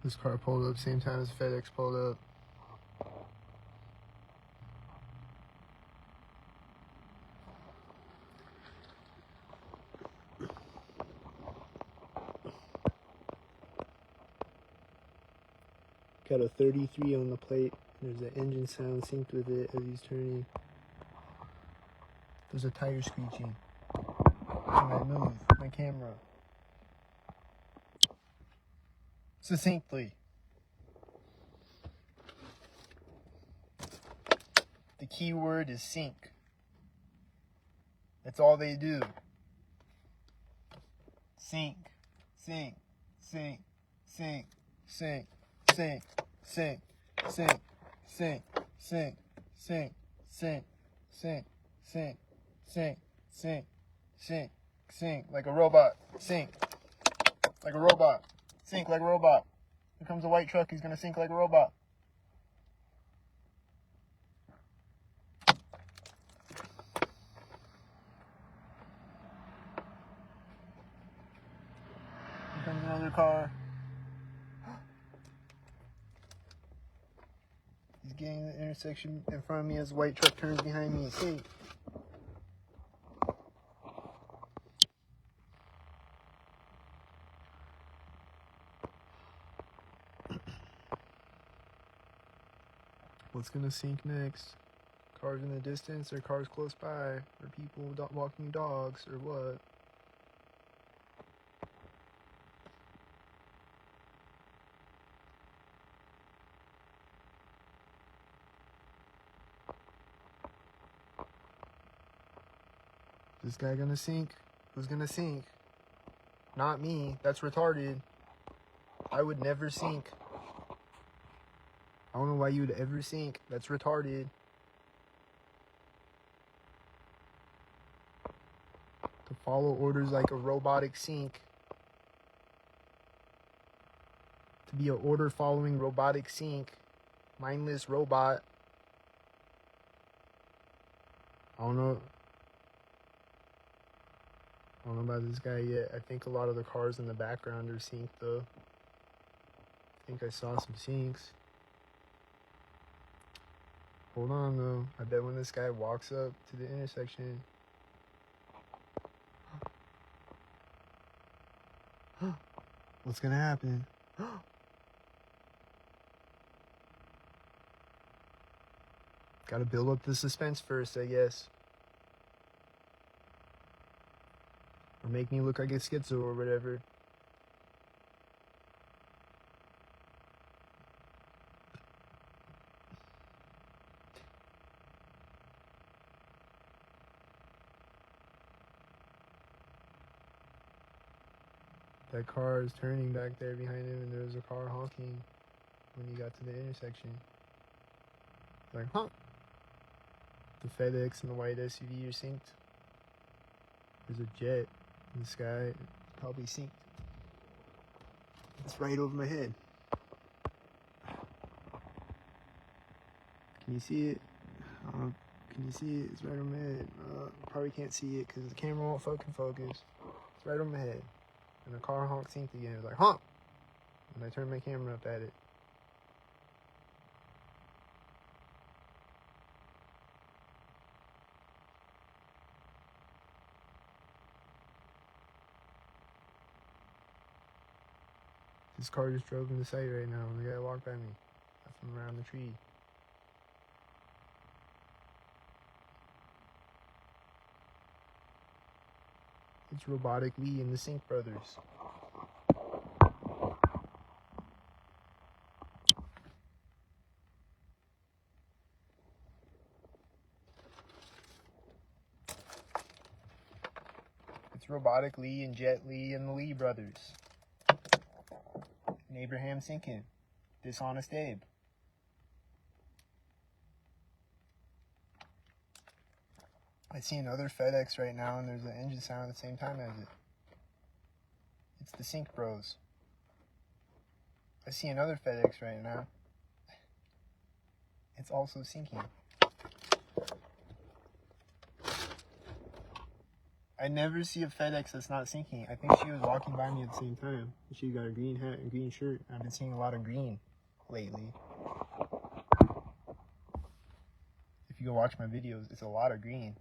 This car pulled up same time as FedEx pulled up. Got a 33 on the plate. There's an engine sound synced with it as he's turning. There's a tire screeching. When I move my camera succinctly. The key word is sync. That's all they do. Sync, sync, sync, sync, sync, sync, sync, sync, sync, sync, sync, sync, sync, sync, sync, sync, sync, sync, like a robot. Sync, like a robot. Sync like a robot. Here comes a white truck. He's gonna sync like a robot. Here comes another car. He's getting the intersection in front of me as the white truck turns behind me. Sync. What's gonna sync next? Cars in the distance, or cars close by, or people walking dogs, or what? Is this guy gonna sync? Who's gonna sync? Not me. That's retarded. I would never sync. I don't know why you would ever sync. That's retarded. To follow orders like a robotic sync. To be an order following robotic sync. Mindless robot. I don't know about this guy yet. I think a lot of the cars in the background are synced though. I think I saw some syncs. Hold on though. I bet when this guy walks up to the intersection. What's gonna happen? Gotta build up the suspense first, I guess. Or make me look like a schizo or whatever. That car is turning back there behind him, and there was a car honking when he got to the intersection. Like, huh? The FedEx and the white SUV are synced. There's a jet in the sky, probably synced. It's right over my head. Can you see it? Can you see it? It's right over my head. Probably can't see it because the camera won't fucking focus. It's right over my head. And the car honk synced again. It was like, honk! And I turned my camera up at it. This car just drove into sight right now, and the guy walked by me from around the tree. It's Robotic Lee and the Sync Brothers. It's Robotic Lee and Jet Lee and the Lee Brothers. And Abraham Sinkin. Dishonest Abe. I see another FedEx right now, and there's an engine sound at the same time as it. It's the Sync Bros. I see another FedEx right now. It's also syncing. I never see a FedEx that's not sinking. I think she was walking by me at the same time. She got a green hat and green shirt. I've been seeing a lot of green lately. If you go watch my videos, it's a lot of green.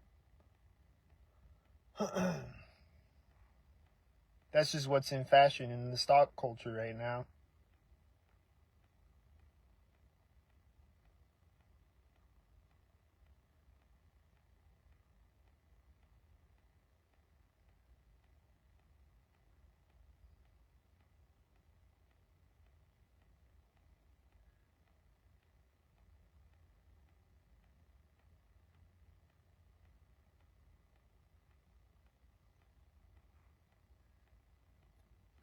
That's just what's in fashion in the stock culture right now.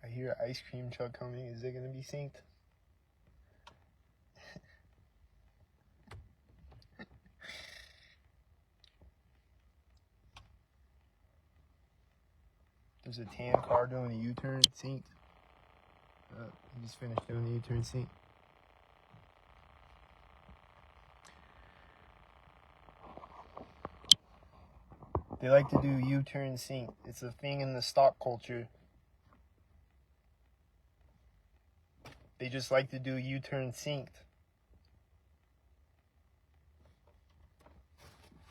I hear an ice cream truck coming. Is it going to be synced? There's a tan car doing a U-turn, synced. He just finished doing the U-turn, synced. They like to do U-turn synced. It's a thing in the stock culture. They just like to do U-turn synced.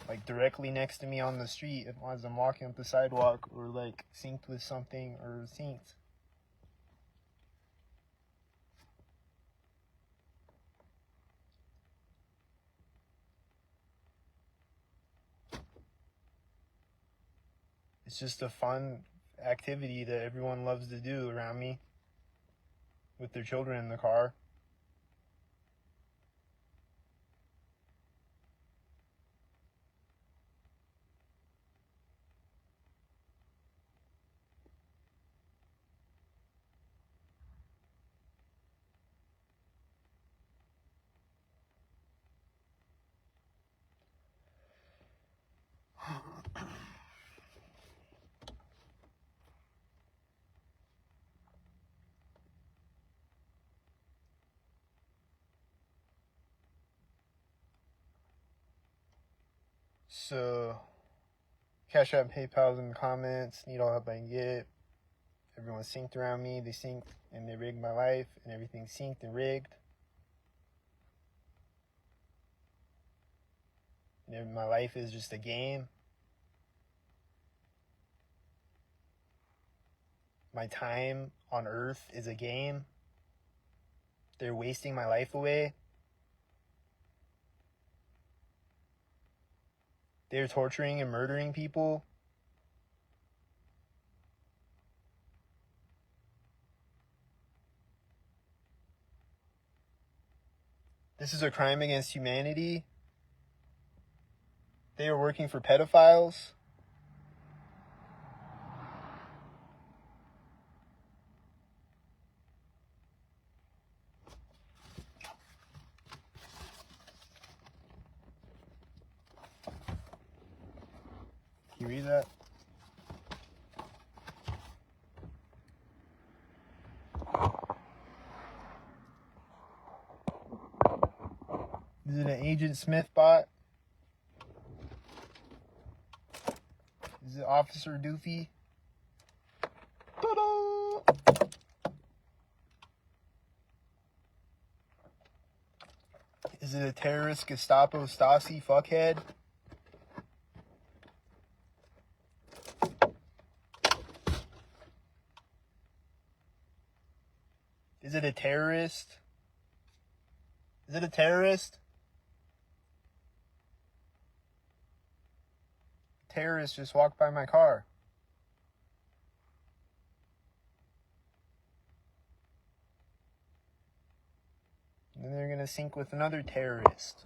Like directly next to me on the street as I'm walking up the sidewalk, or like synced with something or synced. It's just a fun activity that everyone loves to do around me with their children in the car. So, Cash App, PayPal's in the comments. Need all help I can get. Everyone's synced around me. They synced and they rigged my life, and everything's synced and rigged. And my life is just a game. My time on Earth is a game. They're wasting my life away. They're torturing and murdering people. This is a crime against humanity. They are working for pedophiles. Can you read that? Is it an Agent Smith bot? Is it Officer Doofy? Ta-da! Is it a terrorist Gestapo Stasi fuckhead? Is it a terrorist? Is it a terrorist? Terrorists just walked by my car. And then they're gonna sync with another terrorist.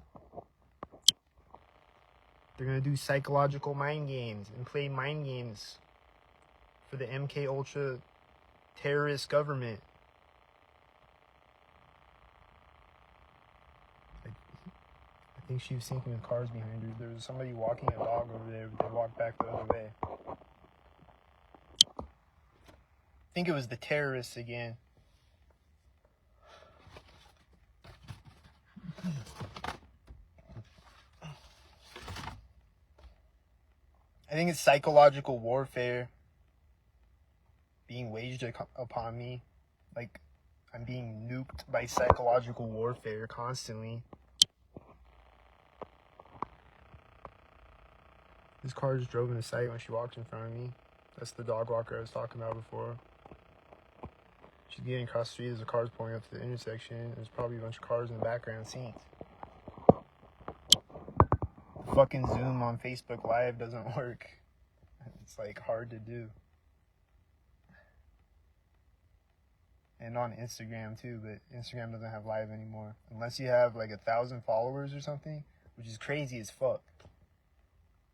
They're gonna do psychological mind games and play mind games for the MK Ultra terrorist government. I think she was syncing with cars behind her. There was somebody walking a dog over there, but they walked back the other way. I think it was the terrorists again. I think it's psychological warfare being waged upon me. Like, I'm being nuked by psychological warfare constantly. This car just drove into sight when she walked in front of me. That's the dog walker I was talking about before. She's getting across the street as the car's pulling up to the intersection. There's probably a bunch of cars in the background scenes. The fucking Zoom on Facebook Live doesn't work. It's like hard to do. And on Instagram too, but Instagram doesn't have live anymore. Unless you have like 1,000 followers or something, which is crazy as fuck.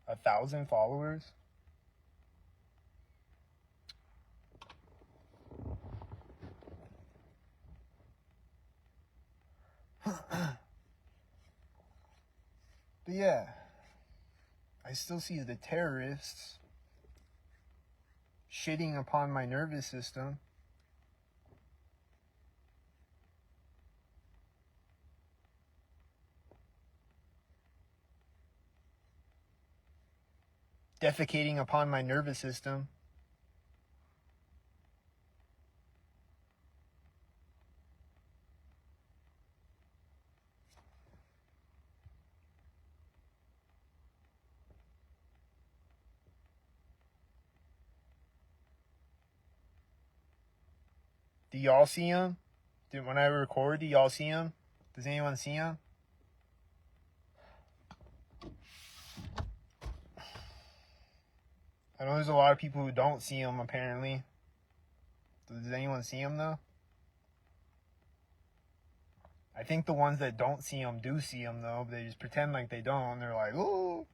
1,000 followers? But yeah, I still see the terrorists shitting upon my nervous system. Defecating upon my nervous system. Do y'all see him? When I record, do y'all see him? Does anyone see him? I know there's a lot of people who don't see him, apparently. Does anyone see him, though? I think the ones that don't see him do see him, though. But they just pretend like they don't. They're like, oh,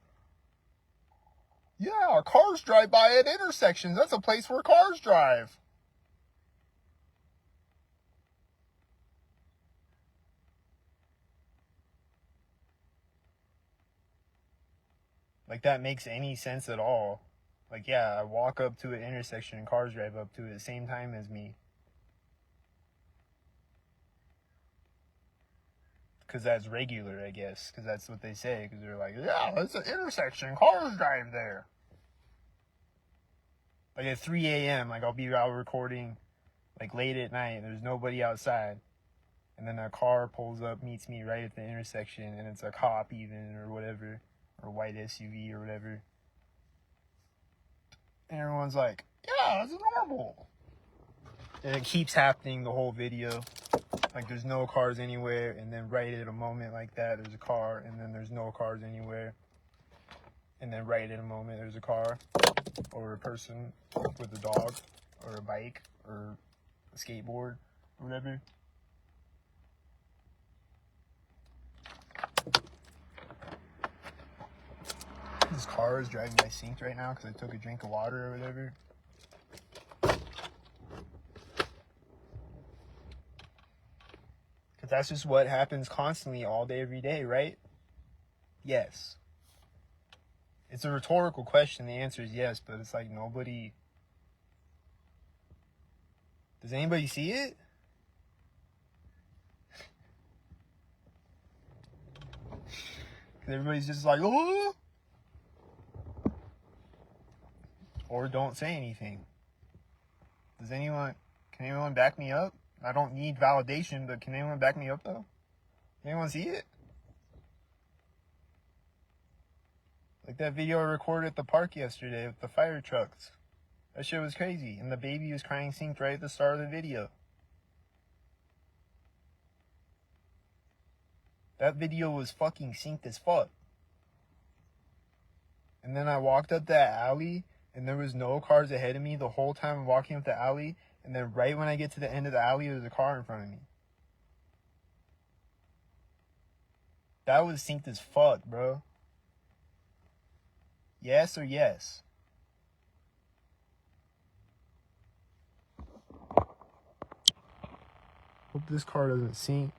yeah, cars drive by at intersections. That's a place where cars drive. Like, that makes any sense at all. Like, yeah, I walk up to an intersection and cars drive up to it at the same time as me. Because that's regular, I guess. Because that's what they say. Because they're like, yeah, it's an intersection. Cars drive there. Like at 3 a.m., like I'll be out recording like late at night. There's nobody outside. And then a car pulls up, meets me right at the intersection. And it's a cop even or whatever. Or a white SUV or whatever. And everyone's like, yeah, it's normal. And it keeps happening the whole video. Like there's no cars anywhere, and then right at a moment like that, there's a car, and then there's no cars anywhere. And then right at a moment, there's a car, or a person with a dog, or a bike, or a skateboard, or whatever. This car is driving my sink right now because I took a drink of water or whatever. Because that's just what happens constantly all day, every day, right? Yes. It's a rhetorical question. The answer is yes, but it's like nobody... Does anybody see it? Because everybody's just like, oh! Or don't say anything. Can anyone back me up? I don't need validation, but can anyone back me up though? Anyone see it? Like that video I recorded at the park yesterday with the fire trucks. That shit was crazy. And the baby was crying synced right at the start of the video. That video was fucking synced as fuck. And then I walked up that alley and there was no cars ahead of me the whole time I'm walking up the alley. And then right when I get to the end of the alley, there's a car in front of me. That was synced as fuck, bro. Yes or yes? Hope this car doesn't sync.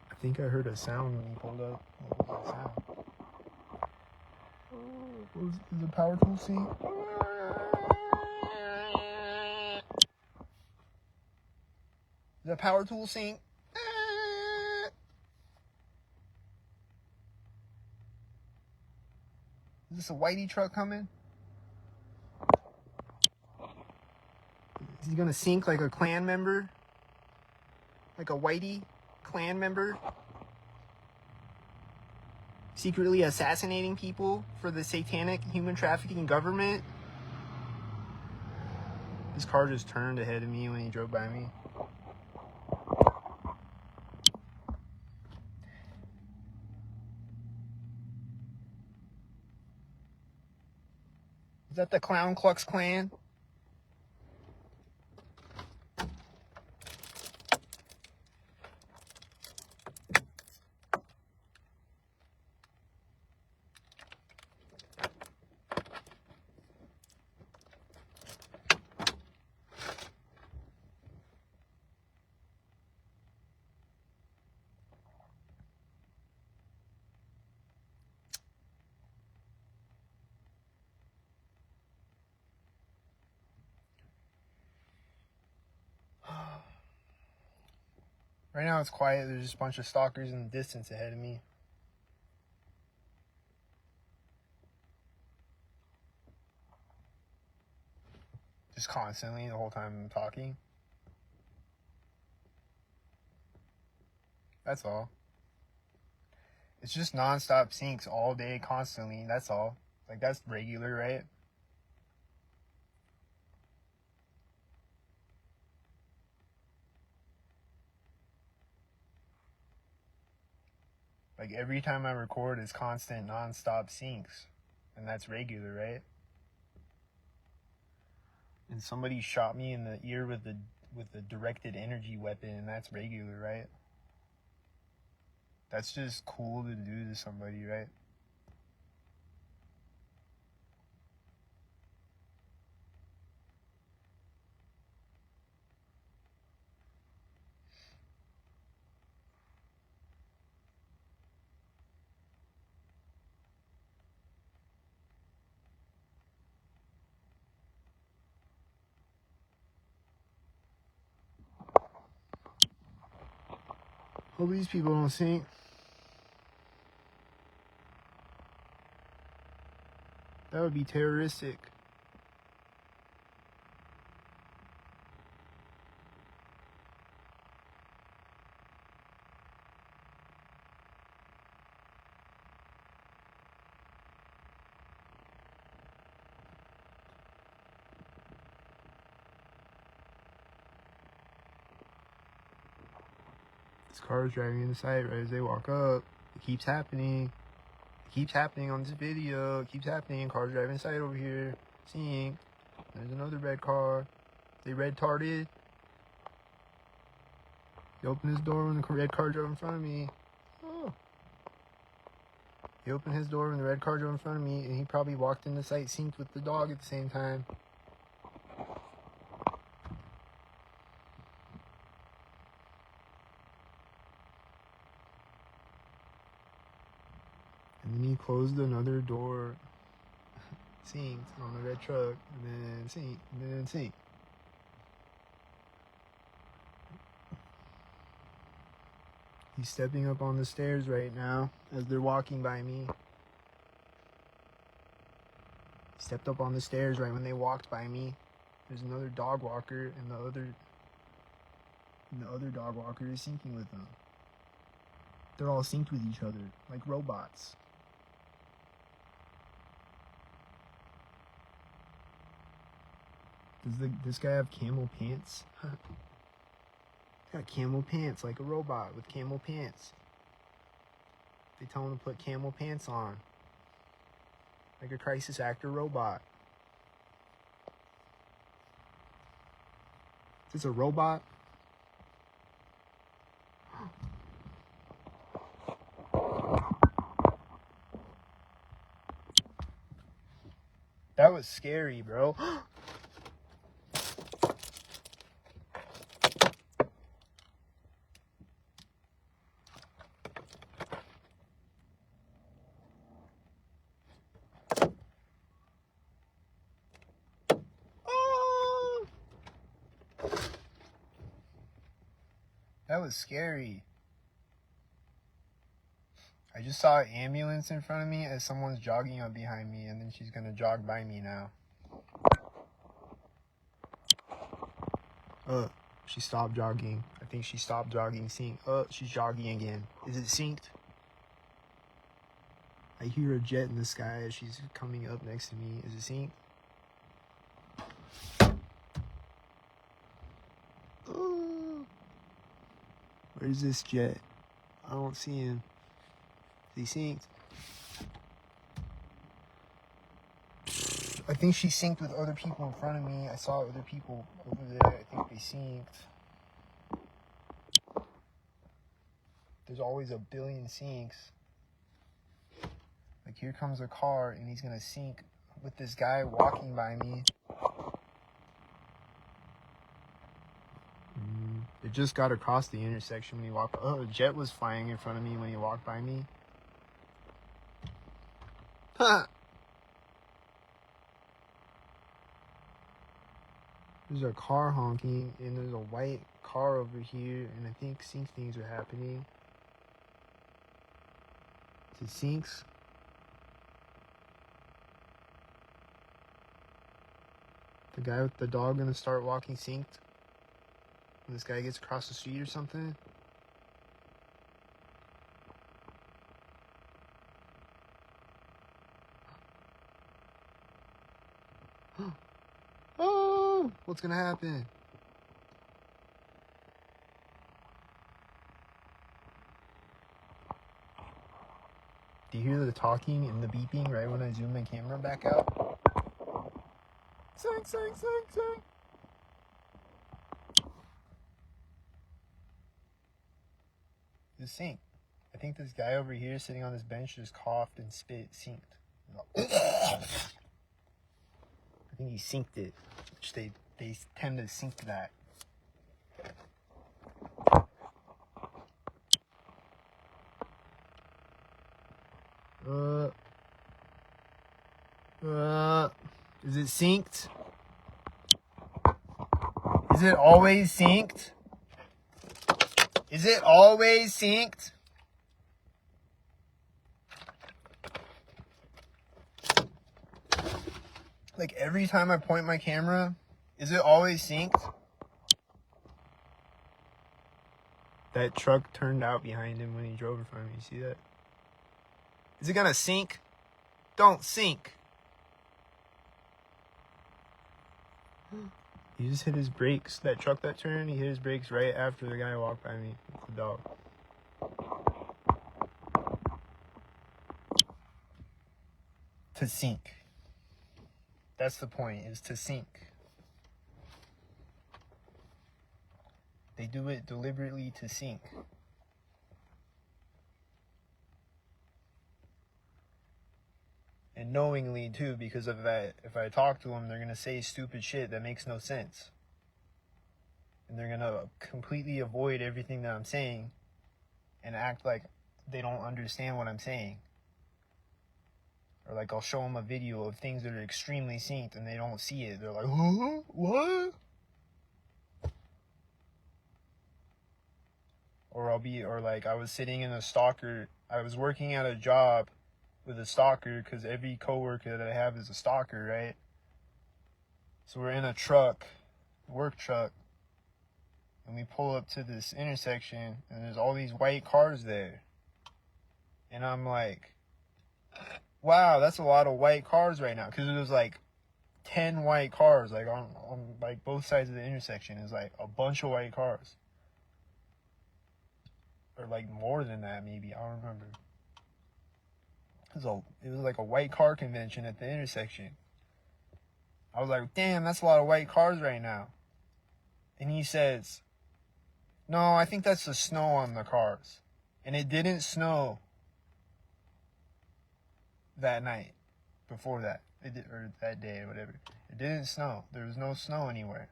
I think I heard a sound when he pulled up. What was that sound? Is the power tool sync? The power tool sink. Is this a whitey truck coming? Is he gonna sink like a clan member? Like a whitey clan member? Secretly assassinating people for the satanic human trafficking government? This car just turned ahead of me when he drove by me. Is that the Clown Klux Klan? Right now it's quiet. There's just a bunch of stalkers in the distance ahead of me. Just constantly the whole time I'm talking. That's all. It's just non-stop sinks all day, constantly. That's all. Like, that's regular, right? Like, every time I record, it's constant, non-stop sinks. And that's regular, right? And somebody shot me in the ear with the directed energy weapon, and that's regular, right? That's just cool to do to somebody, right? Hope these people don't sink. That would be terroristic. This car is driving in the sight right as they walk up. It keeps happening. It keeps happening on this video. It keeps happening. Car's driving in sight over here. Seeing. There's another red car. They red-tarded. He opened his door when the red car drove in front of me. Oh. He opened his door when the red car drove in front of me, and he probably walked in the sight synced with the dog at the same time. And then he closed another door, synced on the red truck, and then synced, and then synced. He's stepping up on the stairs right now as they're walking by me. He stepped up on the stairs right when they walked by me. There's another dog walker, and the other dog walker is syncing with them. They're all synced with each other, like robots. Does this guy have camel pants? Got camel pants like a robot with camel pants. They tell him to put camel pants on. Like a crisis actor robot. Is this a robot? That was scary, bro. That was scary. I just saw an ambulance in front of me as someone's jogging up behind me, and then she's gonna jog by me now. She stopped jogging. I think she stopped jogging. She's jogging again. Is it synced? I hear a jet in the sky as she's coming up next to me. Is it synced? Where's this jet? I don't see him. Is he synced? I think she synced with other people in front of me. I saw other people over there. I think they synced. There's always a billion syncs. Like, here comes a car, and he's gonna sync with this guy walking by me. It just got across the intersection when he walked. Oh, a jet was flying in front of me when he walked by me. Ha! There's a car honking, and there's a white car over here, and I think sync things are happening. Is it syncs? The guy with the dog gonna start walking synced? When this guy gets across the street or something? Oh! What's gonna happen? Do you hear the talking and the beeping right when I zoom my camera back out? Sync, sync, sync, sync. This sync. I think this guy over here sitting on this bench just coughed and spit synced. I think he synced it, which they tend to sync that. Is it synced? Is it always synced? Is it always synced? Like, every time I point my camera, is it always synced? That truck turned out behind him when he drove in front of me. You see that? Is it gonna sync? Don't sink. He just hit his brakes. That truck that turned, he hit his brakes right after the guy walked by me with the dog. To sink. That's the point, is to sink. They do it deliberately to sink. And knowingly too, because of that, if I talk to them, they're gonna say stupid shit that makes no sense. And they're gonna completely avoid everything that I'm saying and act like they don't understand what I'm saying. Or like, I'll show them a video of things that are extremely synced and they don't see it. They're like, huh? What? Or like, I was sitting in a stalker. I was working at a job with a stalker, because every coworker that I have is a stalker, right? So we're in a truck, work truck, and we pull up to this intersection, and there's all these white cars there. And I'm like, wow, that's a lot of white cars right now, because it was like 10 white cars, like on like both sides of the intersection. Is like a bunch of white cars, or like more than that, maybe, I don't remember. It was like a white car convention at the intersection. I was like, damn, that's a lot of white cars right now. And he says, no, I think that's the snow on the cars. And it didn't snow that night before that. Or that day or whatever. It didn't snow. There was no snow anywhere.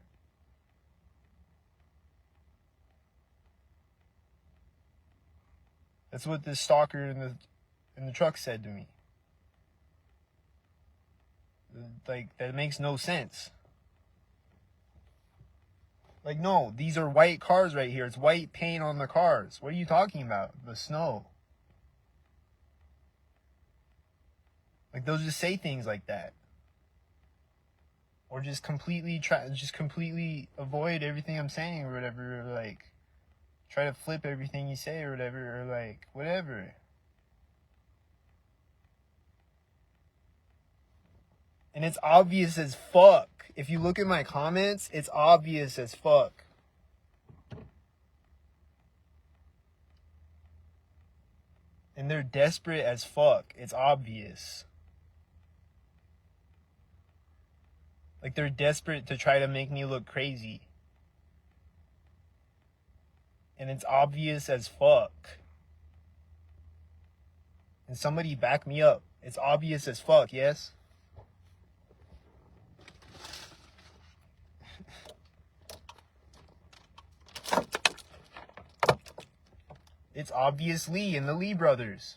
That's what this stalker in the truck said to me. Like, that makes no sense. Like, no, these are white cars right here. It's white paint on the cars. What are you talking about? The snow. Like, they'll just say things like that. Or just completely avoid everything I'm saying or whatever. Or like, try to flip everything you say or whatever. Or like, whatever. And it's obvious as fuck. If you look at my comments, it's obvious as fuck. And they're desperate as fuck. It's obvious. Like, they're desperate to try to make me look crazy. And it's obvious as fuck. And somebody back me up. It's obvious as fuck, yes? It's obvious Lee and the Lee brothers.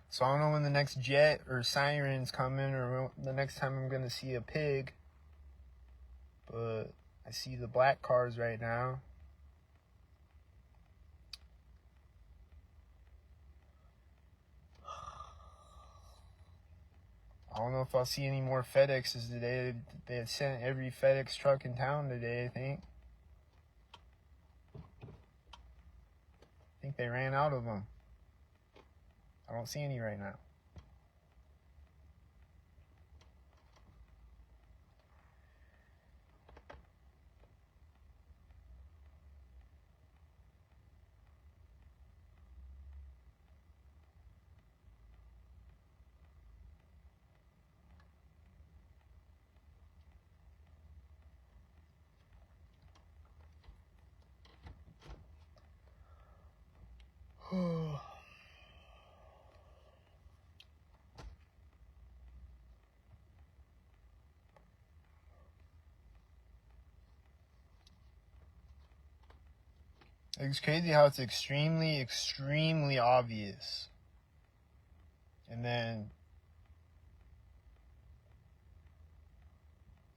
So I don't know when the next jet or siren's coming or the next time I'm going to see a pig. But I see the black cars right now. I don't know if I'll see any more FedExes today. They had sent every FedEx truck in town today, I think. I think they ran out of them. I don't see any right now. It's crazy how it's extremely, extremely obvious. And then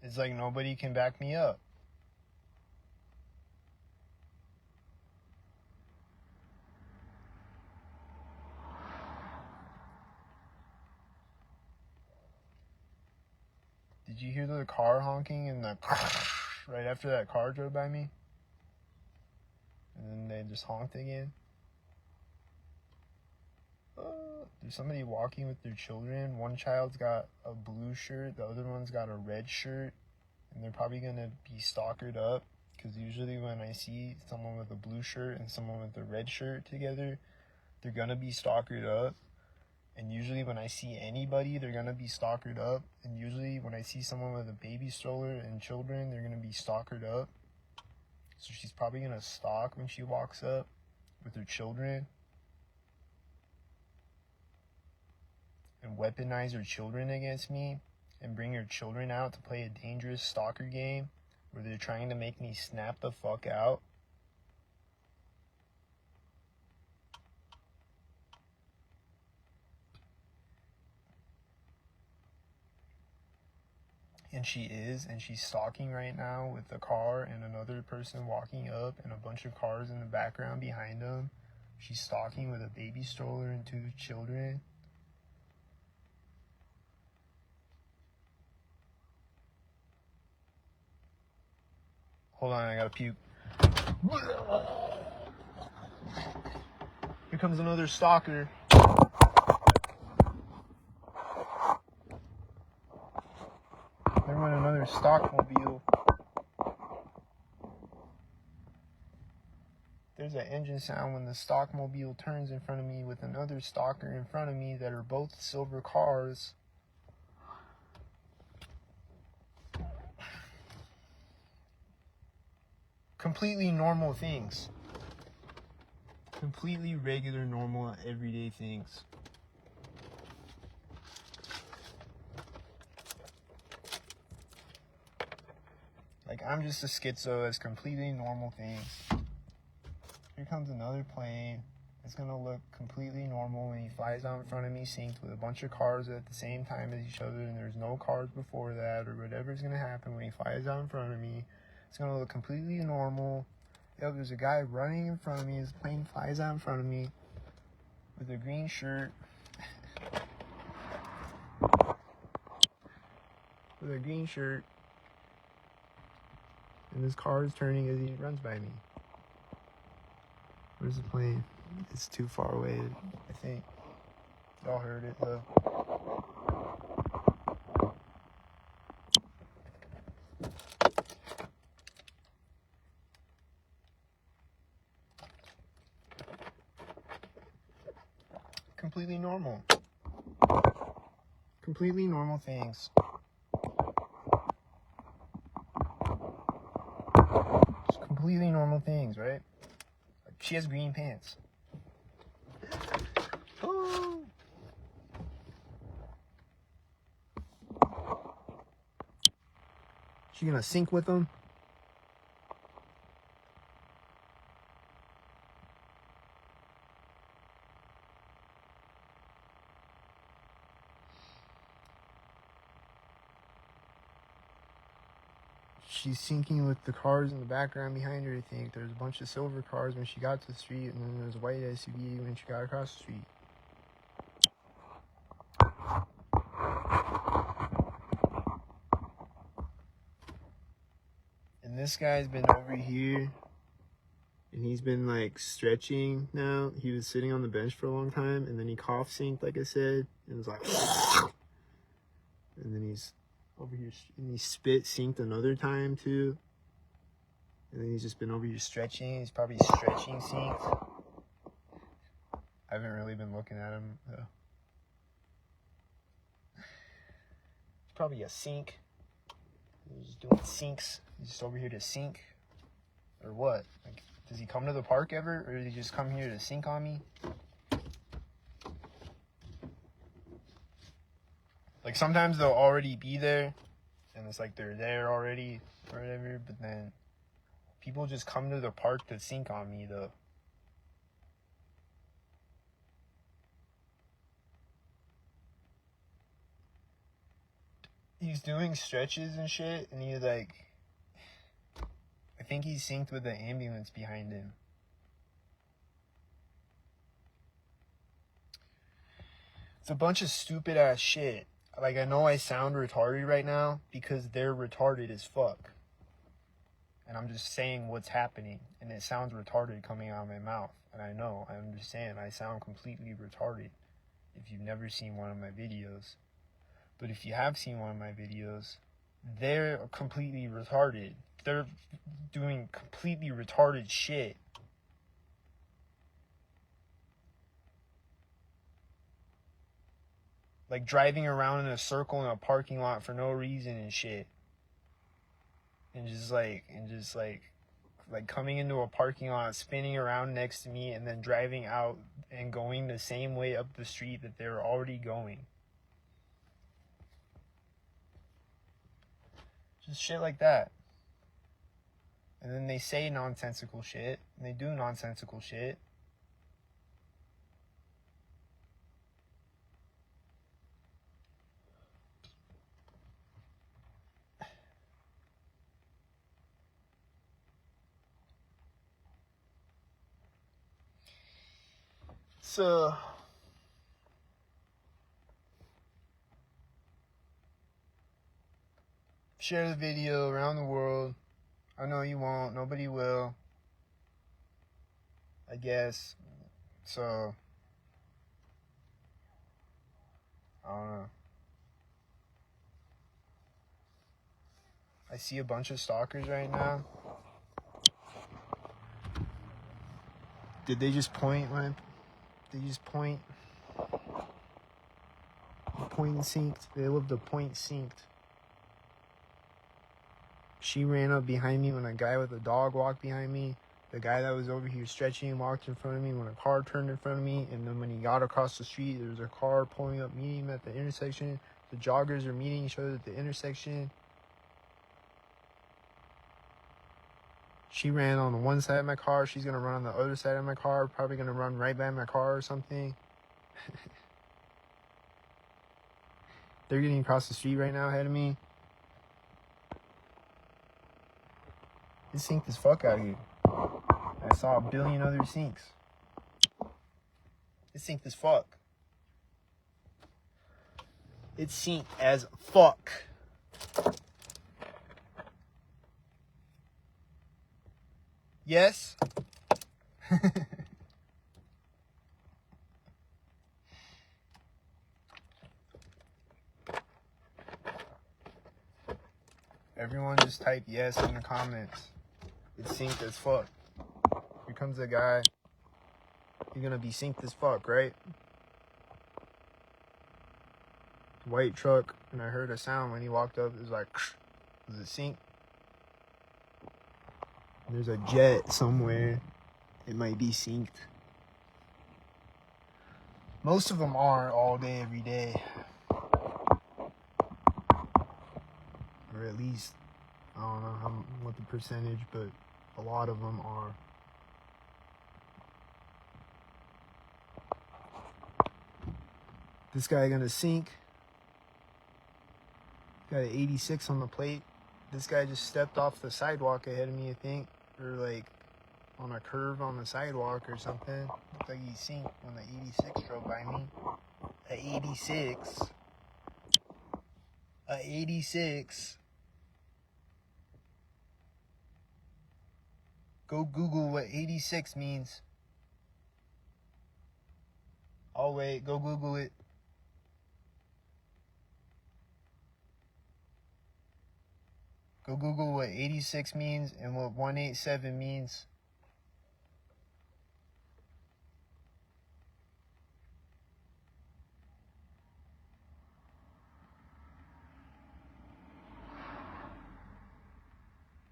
it's like nobody can back me up. Did you hear the car honking and the right after that car drove by me? And then they just honked again. There's somebody walking with their children. One child's got a blue shirt. The other one's got a red shirt. And they're probably going to be stalkered up. Because usually when I see someone with a blue shirt and someone with a red shirt together, they're going to be stalkered up. And usually when I see anybody, they're going to be stalkered up. And usually when I see someone with a baby stroller and children, they're going to be stalkered up. So she's probably going to stalk when she walks up with her children. And weaponize her children against me. And bring her children out to play a dangerous stalker game. Where they're trying to make me snap the fuck out. And she is, and she's stalking right now with the car and another person walking up and a bunch of cars in the background behind them. She's stalking with a baby stroller and 2 children. Hold on, I gotta puke. Here comes another stalker. There went another stockmobile. there's an engine sound when the stockmobile turns in front of me with another stalker in front of me that are both silver cars. Completely normal things. Completely regular, normal, everyday things. Like, I'm just a schizo as completely normal things. Here comes another plane. It's gonna look completely normal when he flies out in front of me, synced with a bunch of cars at the same time as each other, and there's no cars before that, or whatever's gonna happen when he flies out in front of me. It's gonna look completely normal. Yep, there's a guy running in front of me. His plane flies out in front of me with a green shirt. With a green shirt. And his car is turning as he runs by me. Where's the plane? It's too far away, I think. Y'all heard it though. Completely normal. Completely normal things. Just completely normal things, right? Like, she has green pants. Oh. She gonna sync with them? She's syncing with the cars in the background behind her, I think. There's a bunch of silver cars when she got to the street, and then there's a white SUV when she got across the street. And this guy's been over here, and he's been like stretching now. He was sitting on the bench for a long time, and then he cough synced, like I said, and was like, and then he's over here, and he spit synced another time too. And then he's just been over here stretching. He's probably stretching synced. I haven't really been looking at him though. It's probably a sync. He's just doing syncs. He's just over here to sync. Or what? Like, does he come to the park ever? Or does he just come here to sync on me? Like, sometimes they'll already be there, and it's like they're there already, or whatever, but then people just come to the park to sync on me, though. He's doing stretches and shit, and he's like, I think he's synced with the ambulance behind him. It's a bunch of stupid ass shit. Like, I know I sound retarded right now because they're retarded as fuck. And I'm just saying what's happening, and it sounds retarded coming out of my mouth. And I know, I understand, I sound completely retarded if you've never seen one of my videos. But if you have seen one of my videos, they're completely retarded. They're doing completely retarded shit. Like driving around in a circle in a parking lot for no reason and shit. And just like coming into a parking lot, spinning around next to me, and then driving out and going the same way up the street that they were already going. Just shit like that. And then they say nonsensical shit, and they do nonsensical shit. So share the video around the world. I know you won't. Nobody will. I guess. So I don't know. I see a bunch of stalkers right now. Did they just point when they just point? Point synced. They love the point synced. She ran up behind me when a guy with a dog walked behind me. The guy that was over here stretching walked in front of me when a car turned in front of me. And then when he got across the street, there was a car pulling up, meeting him at the intersection. The joggers are meeting each other at the intersection. She ran on the one side of my car. She's going to run on the other side of my car. Probably going to run right by my car or something. They're getting across the street right now ahead of me. It's synced as fuck out here. I saw a billion other syncs. It's synced as fuck. It's synced as fuck. Yes? Everyone just type yes in the comments. It's synced as fuck. Here comes a guy. You're gonna be synced as fuck, right? White truck, and I heard a sound when he walked up. It was like, was it synced? There's a jet somewhere. It might be synced. Most of them are all day, every day. Or at least, I don't know what the percentage, but a lot of them are. This guy gonna sync. Got an 86 on the plate. This guy just stepped off the sidewalk ahead of me, I think. Or like on a curve on the sidewalk or something. Looked like he synced when the 86 drove by me. A 86. A 86. Go Google what 86 means. Oh wait, go Google it. Go Google what 86 means and what 187 means.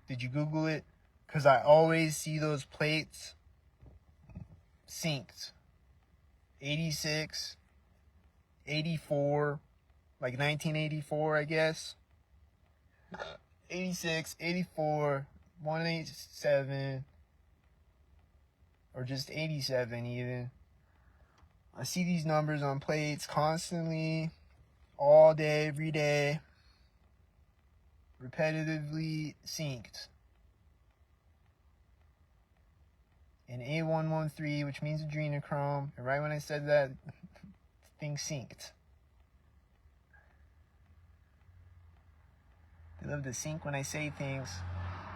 Did you Google it? Because I always see those plates synced. 86, 84, like 1984, I guess. 86, 84, 187, or just 87 even. I see these numbers on plates constantly, all day, every day, repetitively synced. And A113, which means adrenochrome, and right when I said that, thing synced. They love to sync when I say things.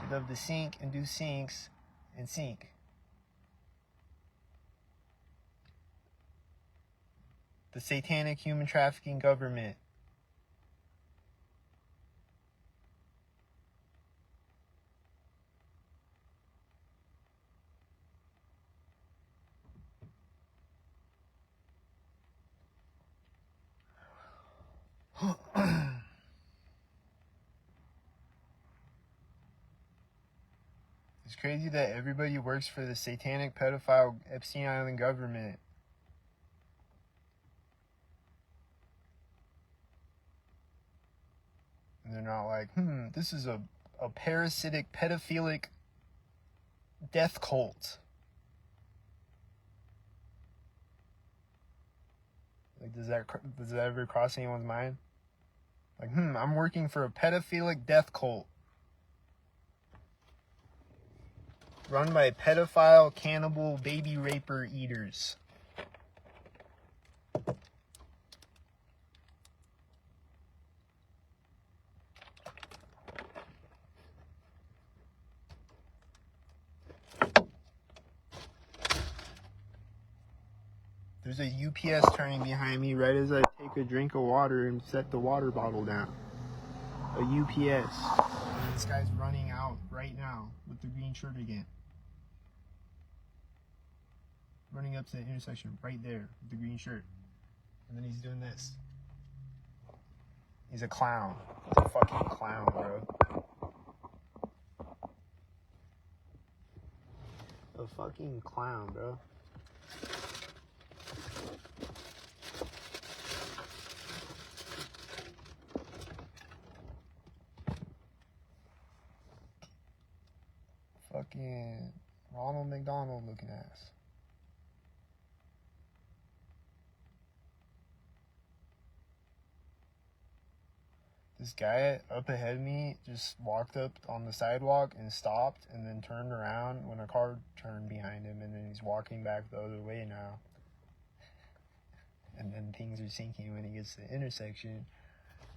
They love to sync and do syncs and sync. The satanic human trafficking government. It's crazy that everybody works for the satanic pedophile Epstein Island government. And they're not like, this is a parasitic, pedophilic death cult. Like, does that ever cross anyone's mind? Like, I'm working for a pedophilic death cult. Run by pedophile, cannibal, baby raper eaters. There's a UPS turning behind me right as I take a drink of water and set the water bottle down. A UPS. This guy's running out right now with the green shirt again. running up to the intersection right there with the green shirt. And then he's doing this. He's a clown. He's a fucking clown, bro. A fucking clown, bro. Fucking Ronald McDonald looking ass. This guy up ahead of me just walked up on the sidewalk and stopped and then turned around when a car turned behind him, and then he's walking back the other way now. And then things are sinking when he gets to the intersection,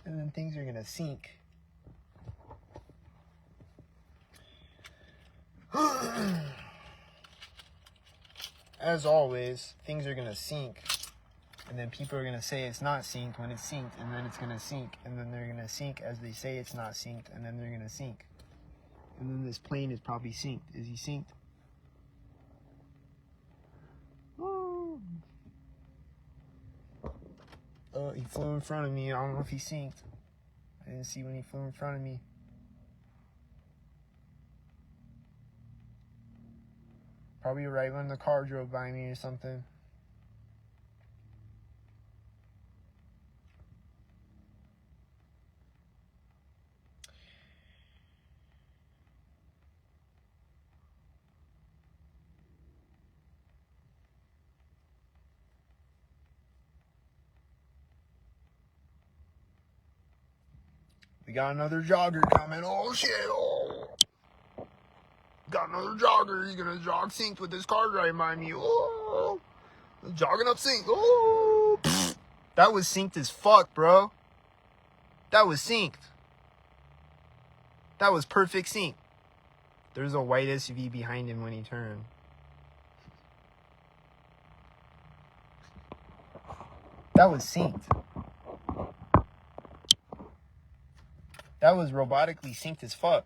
and then things are gonna sink. As always, things are gonna sink. And then people are going to say it's not synced when it's synced, and then it's going to sink, and then they're going to sink as they say it's not synced, and then they're going to sink. And then this plane is probably synced. Is he synced? Oh, he flew in front of me. I don't know if he synced. I didn't see when he flew in front of me. Probably right when the car drove by me or something. We got another jogger coming. Oh shit! Oh. Got another jogger. He's gonna jog synced with this car right by me. Oh, jogging up synced. Oh, that was synced as fuck, bro. That was synced. That was perfect sync. There's a white SUV behind him when he turned. That was synced. That was robotically synced as fuck.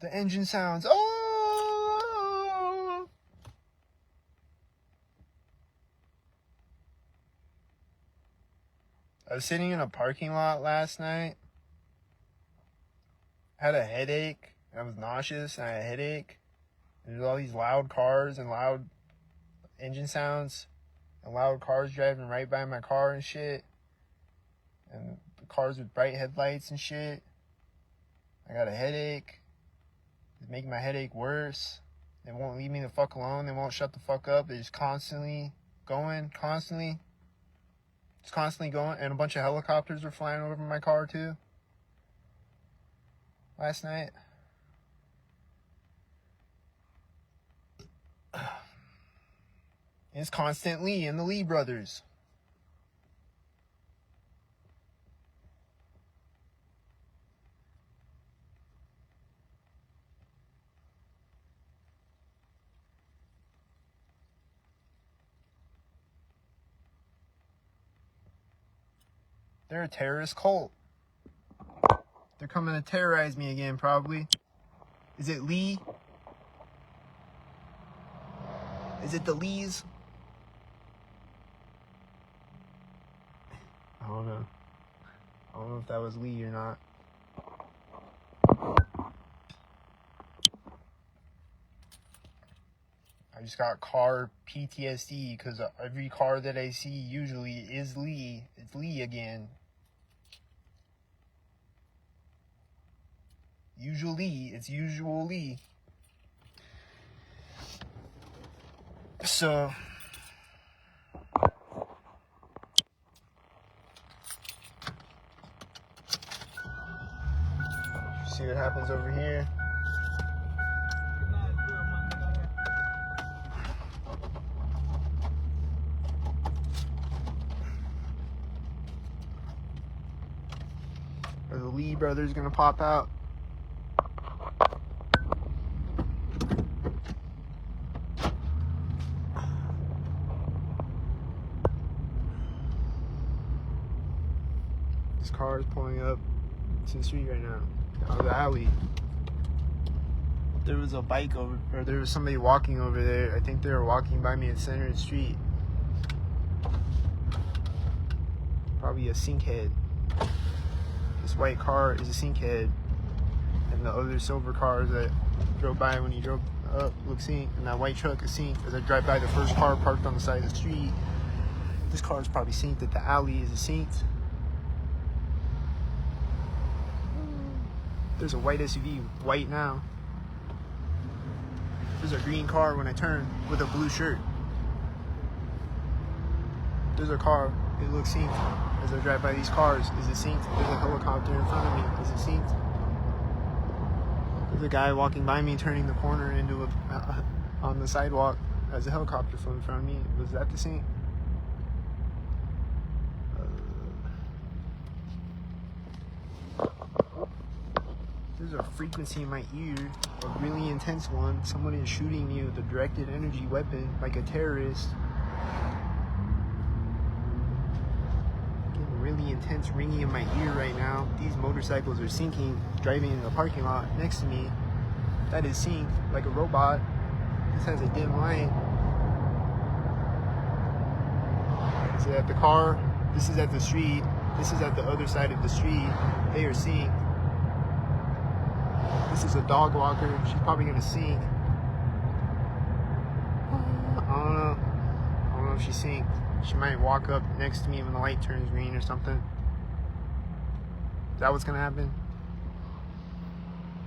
The engine sounds. Oh! I was sitting in a parking lot last night. Had a headache. I was nauseous and I had a headache. There's all these loud cars and loud engine sounds and loud cars driving right by my car and shit. And the cars with bright headlights and shit. I got a headache. It's making my headache worse. They won't leave me the fuck alone. They won't shut the fuck up. They're just constantly going, constantly. Just constantly going. And a bunch of helicopters were flying over my car too. Last night. It's Constant Lee and the Lee brothers. They're a terrorist cult. They're coming to terrorize me again, probably. Is it Lee? Is it the Lees? I don't know. I don't know if that was Lee or not. I just got car PTSD because every car that I see usually is Lee. It's Lee again. It's usually. So see what happens over here. Are the Lee brothers gonna pop out? This car is pulling up to the street right now, out of the alley. There was a bike over, or there was somebody walking over there. I think they were walking by me at center of the street. Probably a sink head. This white car is a sink head, and the other silver cars that drove by when you drove up look sink, and that white truck is sink. As I drive by the first car parked on the side of the street, this car is probably synced at the alley is synced. There's a white SUV, white now. There's a green car when I turn with a blue shirt. There's a car, it looks synced. As I drive by these cars, is it synced? There's a helicopter in front of me, is it synced? There's a guy walking by me turning the corner into on the sidewalk as a helicopter flew in front of me. Was that the sync? There's a frequency in my ear, a really intense one. Someone is shooting me with a directed energy weapon like a terrorist. Getting really intense ringing in my ear right now. These motorcycles are syncing, driving in the parking lot next to me. That is synced like a robot. This has a dim light. This is at the car. This is at the street. This is at the other side of the street. They are synced. This is a dog walker. She's probably gonna sink. I don't know if she's synced. She might walk up next to me when the light turns green or something. Is that what's gonna happen?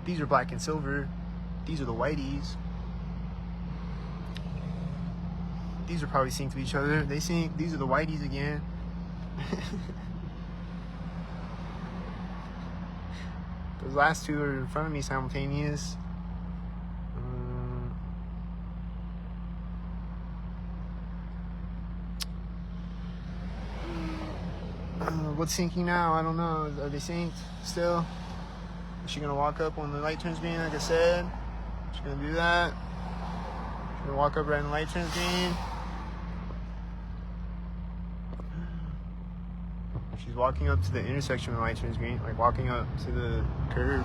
These are black and silver. These are the whiteys. These are probably synced to each other. They sync. These are the whiteys again. Those last two are in front of me simultaneous. What's syncing now? I don't know. Are they synced still? Is she gonna walk up when the light turns green like I said? She's gonna do that. She's gonna walk up right when the light turns green. She's walking up to the intersection when the light turns green, like walking up to the curb.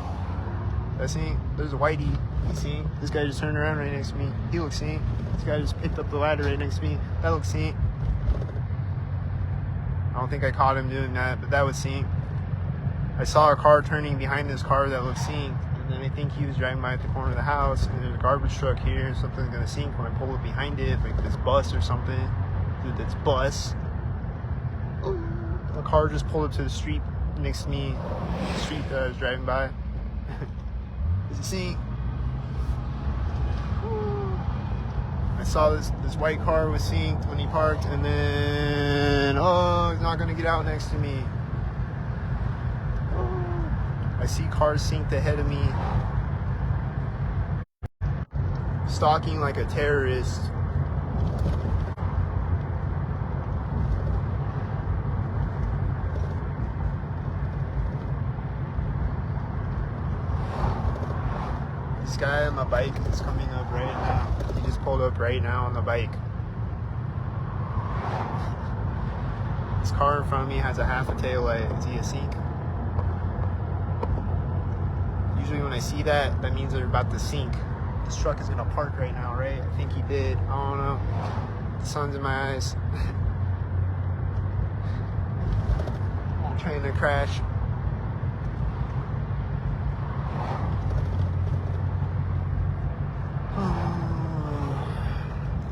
That's synced. There's a whitey. He's synced. This guy just turned around right next to me. He looks synced. This guy just picked up the ladder right next to me. That looks synced. I don't think I caught him doing that, but that was synced. I saw a car turning behind this car that looked synced, and then I think he was driving by at the corner of the house, and there's a garbage truck here, and something's gonna sync when I pull up behind it, like this bus or something. Dude, this bus. A car just pulled up to the street next to me, the street that I was driving by. Is it synced? I saw this white car was synced when he parked, and then, oh, he's not gonna get out next to me. I see cars synced ahead of me, stalking like a terrorist. This guy on the bike is coming up right now. He just pulled up right now on the bike. This car in front of me has a half a tail light. Is he a sync? Usually when I see that, that means they're about to sink. This truck is gonna park right now, right? I think he did. I don't know. The sun's in my eyes. I'm trying to crash.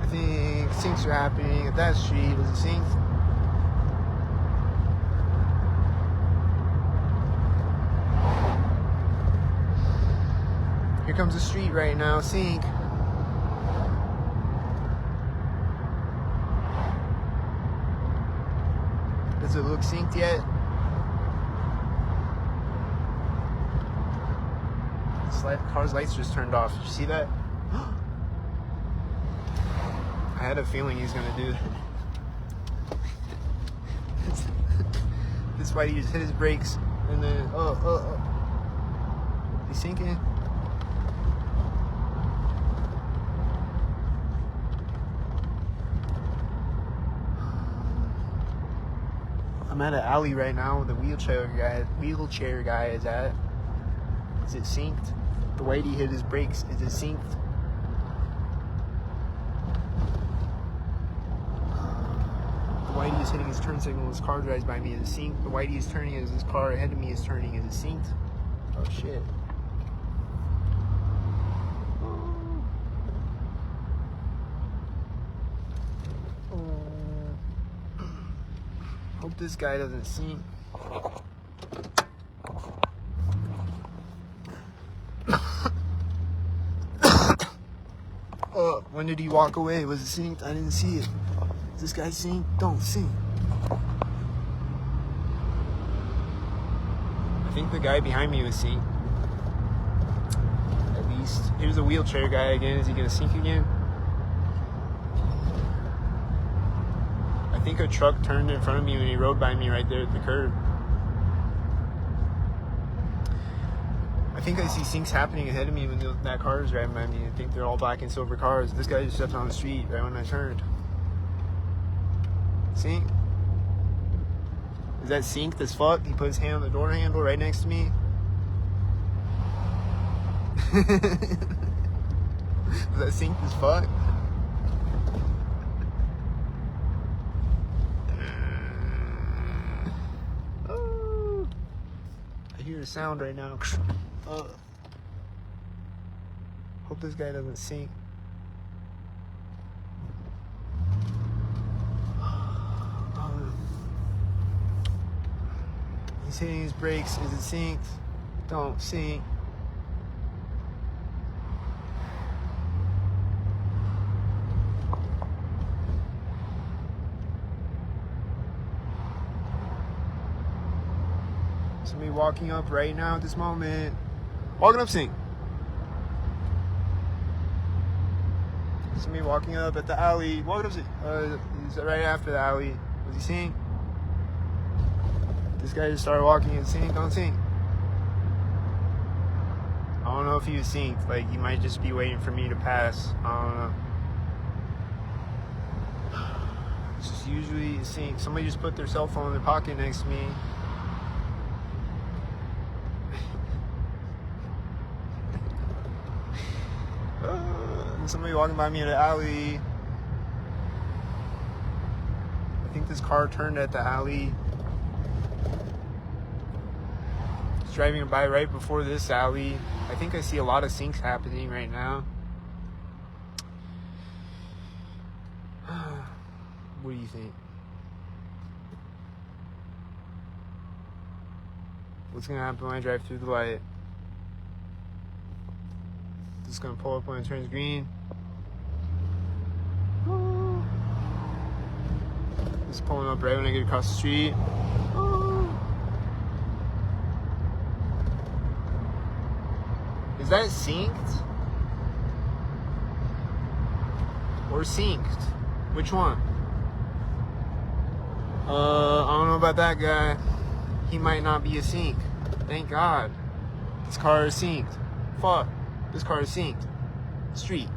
I think sinks are happening at that street. Was it synced? Here comes the street right now, sync. Does it look synced yet? This car's lights just turned off. Did you see that? I had a feeling he was gonna do that. This whitey just hit his brakes and then he's sinking. I'm I'm at an alley right now where the wheelchair guy is at. Is it synced? The whitey hit his brakes. Is it synced? The whitey is hitting his turn signal. His car drives by me. Is it synced? The whitey is turning as his car ahead of me is turning. Is it synced? Oh shit. Hope this guy doesn't sync. When did he walk away? Was it synced? I didn't see it. Is this guy synced? Don't sync. I think the guy behind me was synced. At least. Here's a wheelchair guy again. Is he gonna sync again? I think a truck turned in front of me when he rode by me right there at the curb. I think I see syncs happening ahead of me when that car is driving by me. I think they're all black and silver cars. This guy just stepped on the street right when I turned. Sync? Is that synced as fuck? He put his hand on the door handle right next to me. Is that synced as fuck? I hear a sound right now. Hope this guy doesn't sync. He's hitting his brakes. Is it synced? Don't sync. Somebody walking up right now at this moment. Walking up, sync. Somebody walking up at the alley. Walking up, sync. He's right after the alley. Was he sync? This guy just started walking and sync. Don't sync. I don't know if he was synced. Like, he might just be waiting for me to pass. I don't know. It's just usually synced. Somebody just put their cell phone in their pocket next to me. Somebody walking by me in the alley. I think this car turned at the alley. It's driving by right before this alley. I think I see a lot of syncs happening right now. What do you think? What's gonna happen when I drive through the light? Just gonna pull up when it turns green. Just pulling up right when I get across the street. Is that synced? Or synced? Which one? I don't know about that guy. He might not be a sync. Thank God. This car is synced. Fuck. This car is synced. Street.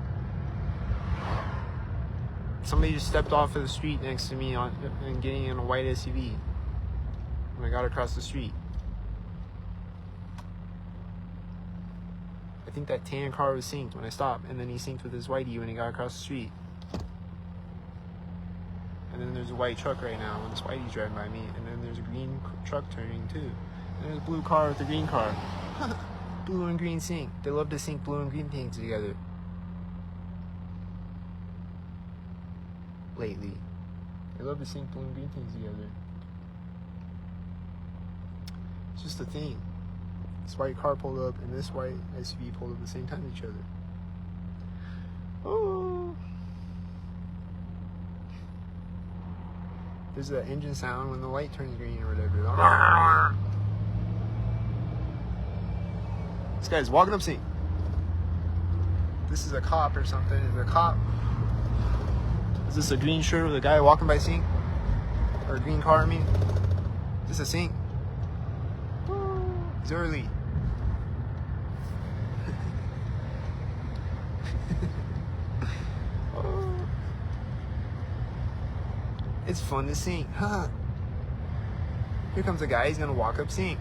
Somebody just stepped off of the street next to me and getting in a white SUV when I got across the street. I think that tan car was synced when I stopped, and then he synced with his whitey when he got across the street. And then there's a white truck right now when this whitey's driving by me, and then there's a green truck turning too. And there's a blue car with a green car. Blue and green sync. They love to sync blue and green things together. Lately. They love to sync blue and green things together. It's just a thing. This white car pulled up and this white SUV pulled up at the same time as each other. Oh. There's that engine sound when the light turns green or whatever. This guy's walking up sync. This is a cop or something. Is it a cop? Is this a green shirt with a guy walking by sync? Or a green car, I mean? Is this a sync? It's early. It's fun to sync, huh? Here comes a guy. He's gonna walk up sink.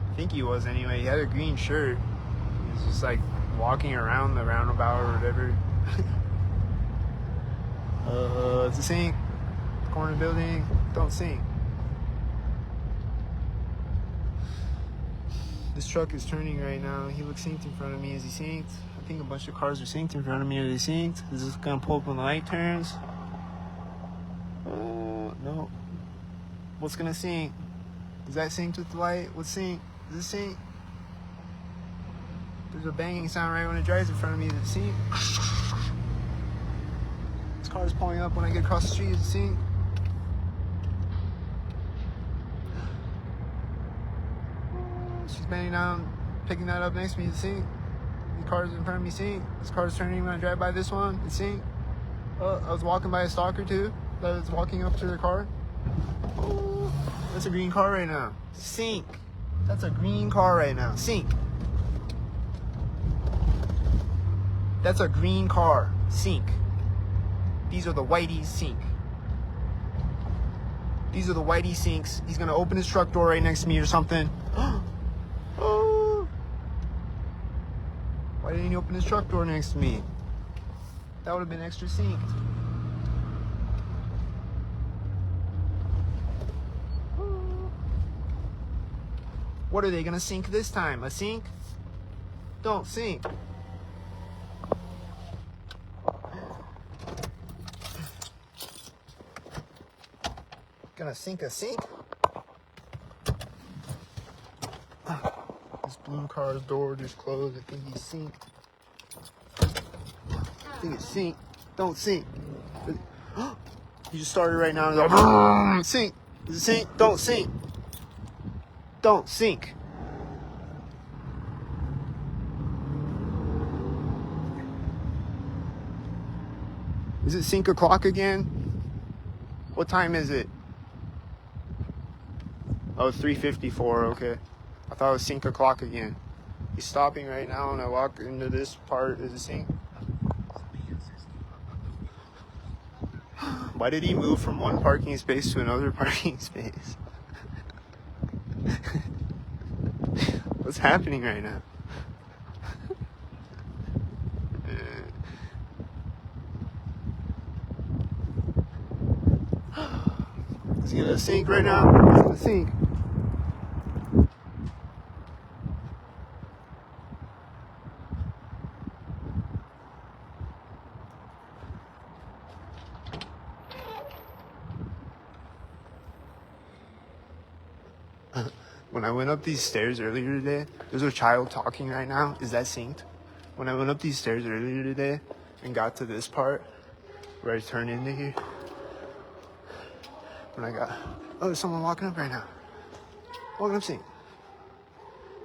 I think he was anyway. He had a green shirt. He was just like walking around the roundabout or whatever. It's a sink. Corner building. Don't sink. This truck is turning right now. He looks synced in front of me. Is he synced? I think a bunch of cars are synced in front of me. Are they synced? Is this gonna pull up when the light turns? No. What's gonna sync? Is that synced with the light? What's synced? Is it synced? There's a banging sound right when it drives in front of me. Is it synced? This car is pulling up when I get across the street. Is it synced? She's bending down, picking that up next to me. Is it synced? The car's in front of me. Synced? This car's turning when I drive by this one. It's synced? I was walking by a stalker too. That was walking up to their car. Oh, that's a green car right now. Sync. That's a green car right now. Sync. That's a green car. Sync. These are the whitey sync. These are the whitey sinks. He's gonna open his truck door right next to me or something. Oh. Why didn't he open his truck door next to me? That would have been extra synced. What are they gonna sink this time? A sink? Don't sink. Gonna sink a sink? This blue car's door just closed. I think he's synced. I think it's synced. Don't sink. You just started right now. Like, sink. Is it sink? Don't sink. Don't sink. Is it sync o'clock again? What time is it? Oh, it's 3:54. Okay. I thought it was sync o'clock again. He's stopping right now, and I walk into this part. Is it sync? Why did he move from one parking space to another parking space? What's happening right now? Is he gonna sink right now? He's gonna sink. When I went up these stairs earlier today, there's a child talking right now. Is that synced? When I went up these stairs earlier today and got to this part where I turn into here, when I got, oh, there's someone walking up right now. Walking up synced.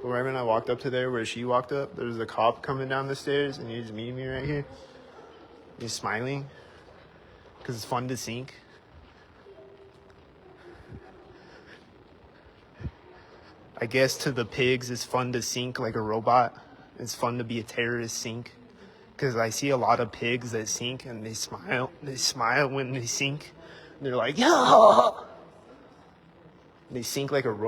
But right when I walked up to there where she walked up, there was a cop coming down the stairs and he's meeting me right here. He's smiling because it's fun to sync. I guess to the pigs, it's fun to sync like a robot. It's fun to be a terrorist sync. Because I see a lot of pigs that sync and they smile. They smile when they sync. They're like, yeah! They sync like a robot.